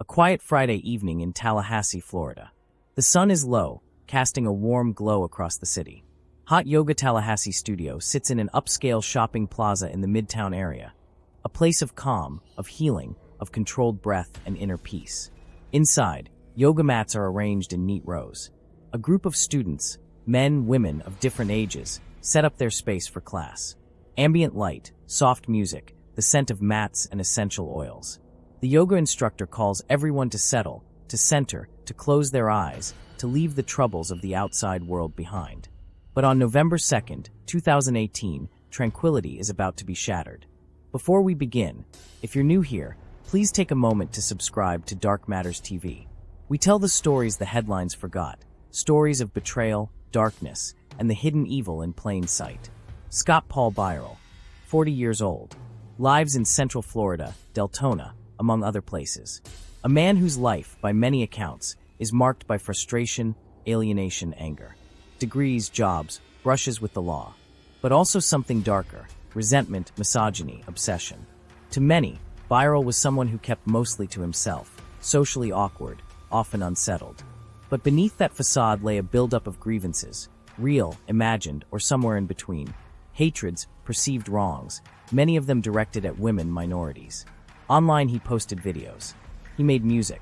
A quiet Friday evening in Tallahassee, Florida. The sun is low, casting a warm glow across the city. Hot Yoga Tallahassee studio sits in an upscale shopping plaza in the Midtown area, a place of calm, of healing, of controlled breath and inner peace. Inside, yoga mats are arranged in neat rows. A group of students, men, women of different ages, set up their space for class. Ambient light, soft music, the scent of mats and essential oils. The yoga instructor calls everyone to settle, to center, to close their eyes, to leave the troubles of the outside world behind. But on November 2nd, 2018, tranquility is about to be shattered. Before we begin, if you're new here, please take a moment to subscribe to Dark Matters TV. We tell the stories the headlines forgot, stories of betrayal, darkness, and the hidden evil in plain sight. Scott Paul Beierle, 40 years old, lives in Central Florida, Deltona, among other places. A man whose life, by many accounts, is marked by frustration, alienation, anger. Degrees, jobs, brushes with the law. But also something darker, resentment, misogyny, obsession. To many, Beierle was someone who kept mostly to himself, socially awkward, often unsettled. But beneath that facade lay a buildup of grievances, real, imagined, or somewhere in between. Hatreds, perceived wrongs, many of them directed at women minorities. Online he posted videos. He made music.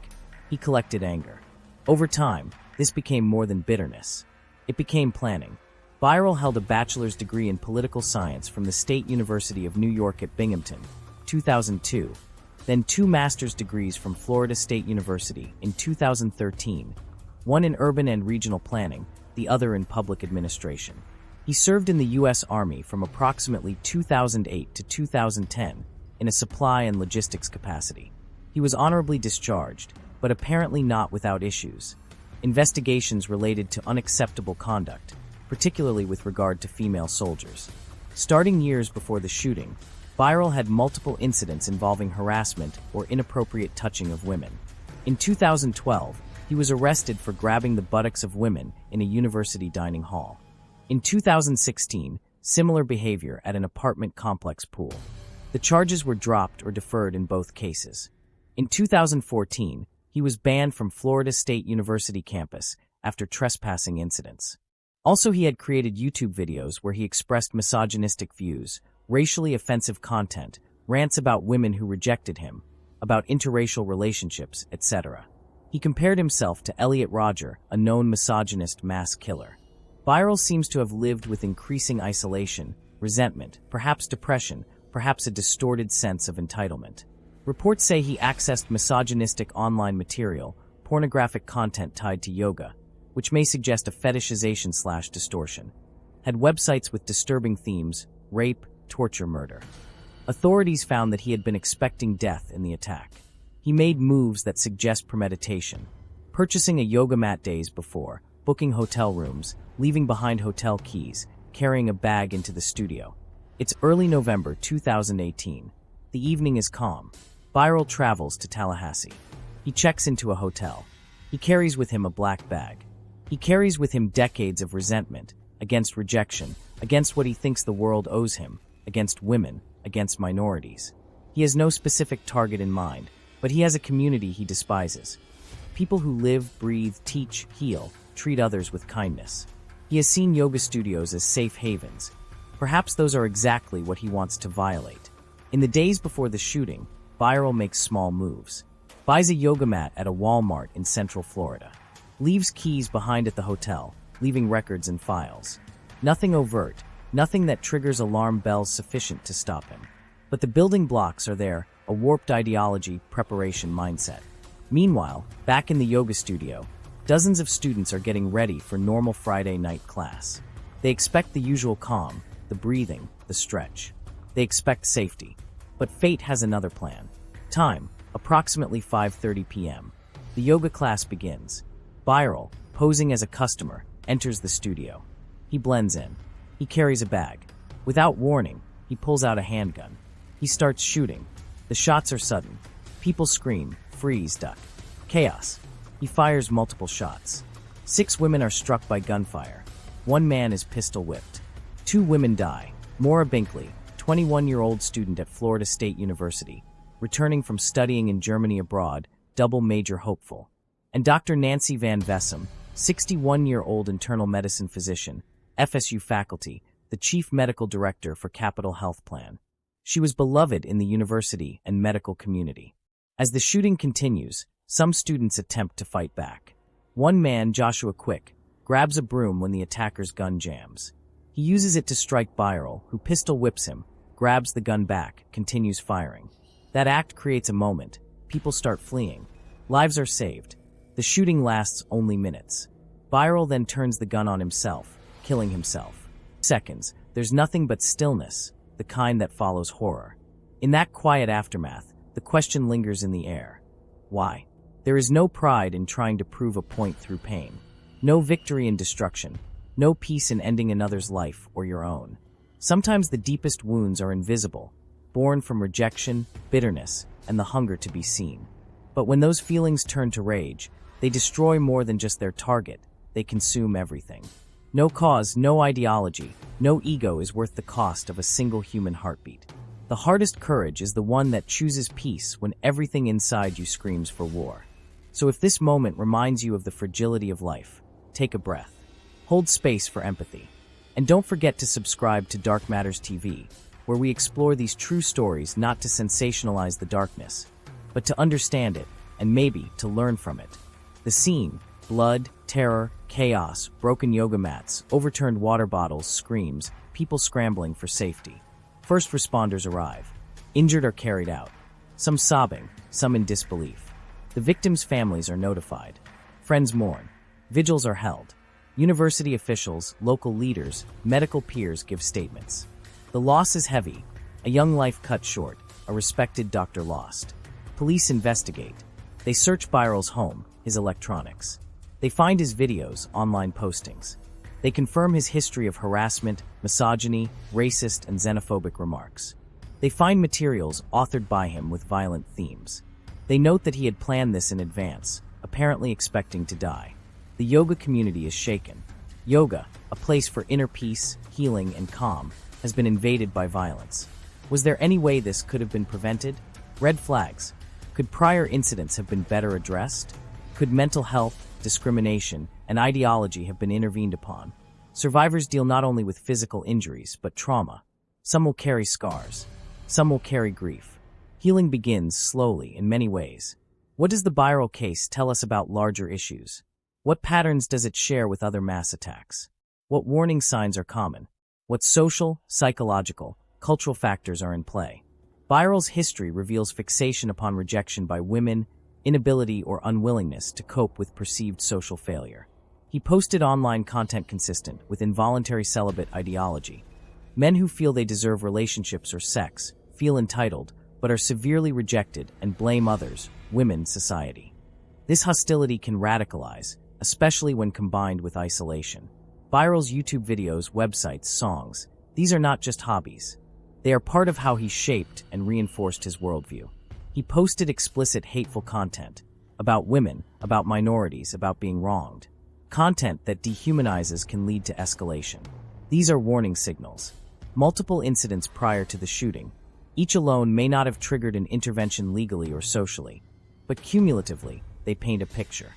He collected anger. Over time, this became more than bitterness. It became planning. Beierle held a bachelor's degree in political science from the State University of New York at Binghamton, 2002, then 2 master's degrees from Florida State University in 2013, one in urban and regional planning, the other in public administration. He served in the U.S. Army from approximately 2008 to 2010 in a supply and logistics capacity. He was honorably discharged, but apparently not without issues. Investigations related to unacceptable conduct, particularly with regard to female soldiers. Starting years before the shooting, Beierle had multiple incidents involving harassment or inappropriate touching of women. In 2012, he was arrested for grabbing the buttocks of women in a university dining hall. In 2016, similar behavior at an apartment complex pool. The charges were dropped or deferred in both cases. In 2014, he was banned from Florida State University campus after trespassing incidents. Also, he had created YouTube videos where he expressed misogynistic views, racially offensive content, rants about women who rejected him, about interracial relationships, etc. He compared himself to Elliot Rodger, a known misogynist mass killer. Beierle seems to have lived with increasing isolation, resentment, perhaps depression, perhaps a distorted sense of entitlement. Reports say he accessed misogynistic online material, pornographic content tied to yoga, which may suggest a fetishization/distortion. Had websites with disturbing themes, rape, torture, murder. Authorities found that he had been expecting death in the attack. He made moves that suggest premeditation, purchasing a yoga mat days before, booking hotel rooms, leaving behind hotel keys, carrying a bag into the studio. It's early November 2018. The evening is calm. Beierle travels to Tallahassee. He checks into a hotel. He carries with him a black bag. He carries with him decades of resentment, against rejection, against what he thinks the world owes him, against women, against minorities. He has no specific target in mind, but he has a community he despises. People who live, breathe, teach, heal, treat others with kindness. He has seen yoga studios as safe havens. Perhaps those are exactly what he wants to violate. In the days before the shooting, Beierle makes small moves. Buys a yoga mat at a Walmart in Central Florida. Leaves keys behind at the hotel, leaving records and files. Nothing overt, nothing that triggers alarm bells sufficient to stop him. But the building blocks are there, a warped ideology, preparation, mindset. Meanwhile, back in the yoga studio, dozens of students are getting ready for normal Friday night class. They expect the usual calm, the breathing, the stretch. They expect safety. But fate has another plan. Time, approximately 5:30 p.m. The yoga class begins. Beierle, posing as a customer, enters the studio. He blends in. He carries a bag. Without warning, he pulls out a handgun. He starts shooting. The shots are sudden. People scream, freeze, duck. Chaos. He fires multiple shots. 6 women are struck by gunfire. 1 man is pistol whipped. 2 women die. Maura Binkley, 21-year-old student at Florida State University, returning from studying in Germany abroad, double major hopeful. And Dr. Nancy Van Vessem, 61-year-old internal medicine physician, FSU faculty, the chief medical director for Capital Health Plan. She was beloved in the university and medical community. As the shooting continues, some students attempt to fight back. One man, Joshua Quick, grabs a broom when the attacker's gun jams. He uses it to strike Beierle, who pistol whips him, grabs the gun back, continues firing. That act creates a moment. People start fleeing. Lives are saved. The shooting lasts only minutes. Beierle then turns the gun on himself, killing himself. Seconds, there's nothing but stillness, the kind that follows horror. In that quiet aftermath, the question lingers in the air. Why? There is no pride in trying to prove a point through pain. No victory in destruction. No peace in ending another's life or your own. Sometimes the deepest wounds are invisible, born from rejection, bitterness, and the hunger to be seen. But when those feelings turn to rage, they destroy more than just their target. They consume everything. No cause, no ideology, no ego is worth the cost of a single human heartbeat. The hardest courage is the one that chooses peace when everything inside you screams for war. So if this moment reminds you of the fragility of life, take a breath. Hold space for empathy. And don't forget to subscribe to Dark Matters TV, where we explore these true stories not to sensationalize the darkness, but to understand it and maybe to learn from it. The scene: blood, terror, chaos, broken yoga mats, overturned water bottles, screams, people scrambling for safety. First responders arrive. Injured are carried out. Some sobbing, some in disbelief. The victims' families are notified. Friends mourn. Vigils are held. University officials, local leaders, medical peers give statements. The loss is heavy. A young life cut short. A respected doctor lost. Police investigate. They search Beierle's home, his electronics. They find his videos, online postings. They confirm his history of harassment, misogyny, racist, and xenophobic remarks. They find materials authored by him with violent themes. They note that he had planned this in advance, apparently expecting to die. The yoga community is shaken. Yoga, a place for inner peace, healing, and calm, has been invaded by violence. Was there any way this could have been prevented? Red flags. Could prior incidents have been better addressed? Could mental health, discrimination, and ideology have been intervened upon? Survivors deal not only with physical injuries, but trauma. Some will carry scars. Some will carry grief. Healing begins slowly in many ways. What does the Beierle case tell us about larger issues? What patterns does it share with other mass attacks? What warning signs are common? What social, psychological, cultural factors are in play? Beierle's history reveals fixation upon rejection by women, inability or unwillingness to cope with perceived social failure. He posted online content consistent with involuntary celibate ideology. Men who feel they deserve relationships or sex, feel entitled, but are severely rejected and blame others, women, society. This hostility can radicalize, especially when combined with isolation. Beierle's YouTube videos, websites, songs, these are not just hobbies. They are part of how he shaped and reinforced his worldview. He posted explicit, hateful content about women, about minorities, about being wronged. Content that dehumanizes can lead to escalation. These are warning signals. Multiple incidents prior to the shooting, each alone may not have triggered an intervention legally or socially, but cumulatively, they paint a picture.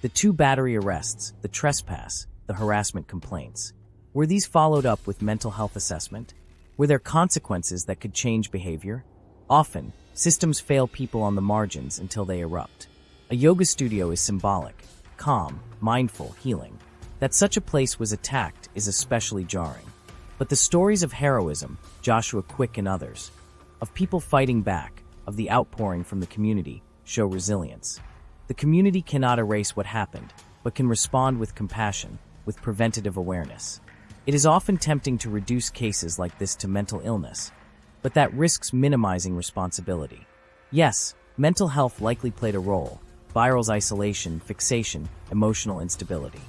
The 2 battery arrests, the trespass, the harassment complaints. Were these followed up with mental health assessment? Were there consequences that could change behavior? Often, systems fail people on the margins until they erupt. A yoga studio is symbolic, calm, mindful, healing. That such a place was attacked is especially jarring. But the stories of heroism, Joshua Quick and others, of people fighting back, of the outpouring from the community, show resilience. The community cannot erase what happened, but can respond with compassion, with preventative awareness. It is often tempting to reduce cases like this to mental illness, but that risks minimizing responsibility. Yes, mental health likely played a role, Beierle's isolation, fixation, emotional instability.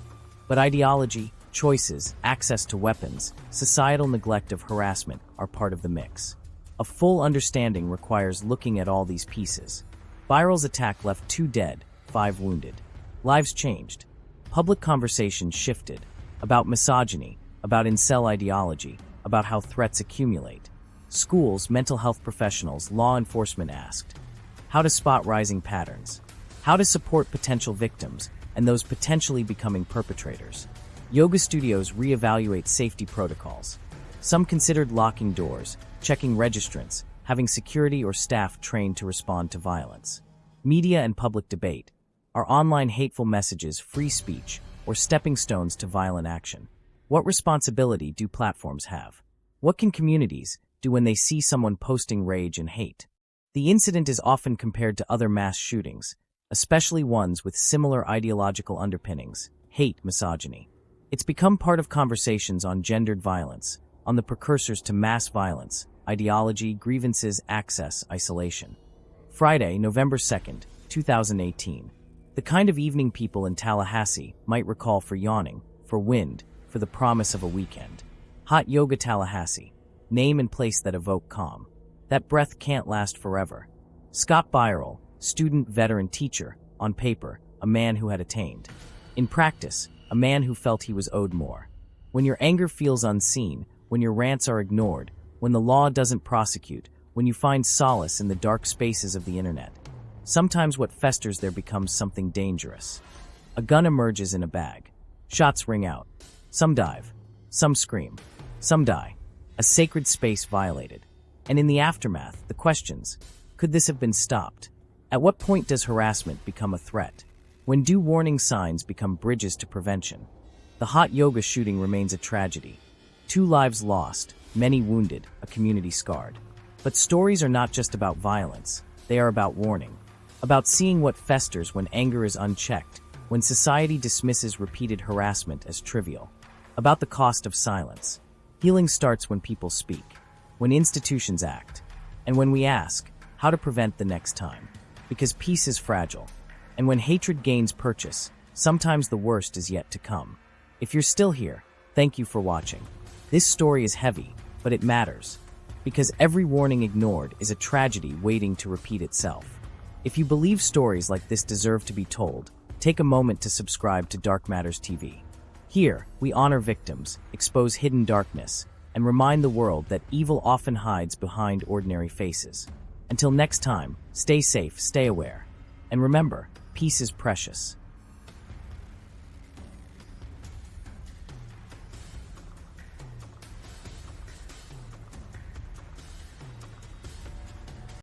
But ideology, choices, access to weapons, societal neglect of harassment are part of the mix. A full understanding requires looking at all these pieces. Beierle's attack left 2 dead, 5 wounded. Lives changed. Public conversation shifted about misogyny, about incel ideology, about how threats accumulate. Schools, mental health professionals, law enforcement asked how to spot rising patterns. how to support potential victims and those potentially becoming perpetrators. Yoga studios reevaluate safety protocols. Some considered locking doors, checking registrants, having security or staff trained to respond to violence. Media and public debate. Are online hateful messages free speech or stepping stones to violent action? What responsibility do platforms have? What can communities do when they see someone posting rage and hate? The incident is often compared to other mass shootings, especially ones with similar ideological underpinnings: hate, misogyny. It's become part of conversations on gendered violence, on the precursors to mass violence, ideology, grievances, access, isolation. Friday, November 2nd, 2018. The kind of evening people in Tallahassee might recall for yawning, for wind, for the promise of a weekend. Hot Yoga Tallahassee. Name and place that evoke calm. That breath can't last forever. Scott Beierle, student, veteran, teacher. On paper, a man who had attained. In practice, a man who felt he was owed more. When your anger feels unseen, when your rants are ignored, when the law doesn't prosecute, when you find solace in the dark spaces of the internet, sometimes what festers there becomes something dangerous. A gun emerges in a bag. Shots ring out. Some dive. Some scream. Some die. A sacred space violated. And in the aftermath, the questions: could this have been stopped? At what point does harassment become a threat? When do warning signs become bridges to prevention? The hot yoga shooting remains a tragedy. 2 lives lost, many wounded, a community scarred. But stories are not just about violence. They are about warning. About seeing what festers when anger is unchecked, when society dismisses repeated harassment as trivial. About the cost of silence. Healing starts when people speak, when institutions act, and when we ask how to prevent the next time. Because peace is fragile. And when hatred gains purchase, sometimes the worst is yet to come. If you're still here, thank you for watching. This story is heavy, but it matters. Because every warning ignored is a tragedy waiting to repeat itself. If you believe stories like this deserve to be told, take a moment to subscribe to Dark Matters TV. Here, we honor victims, expose hidden darkness, and remind the world that evil often hides behind ordinary faces. Until next time, stay safe, stay aware. And remember, peace is precious.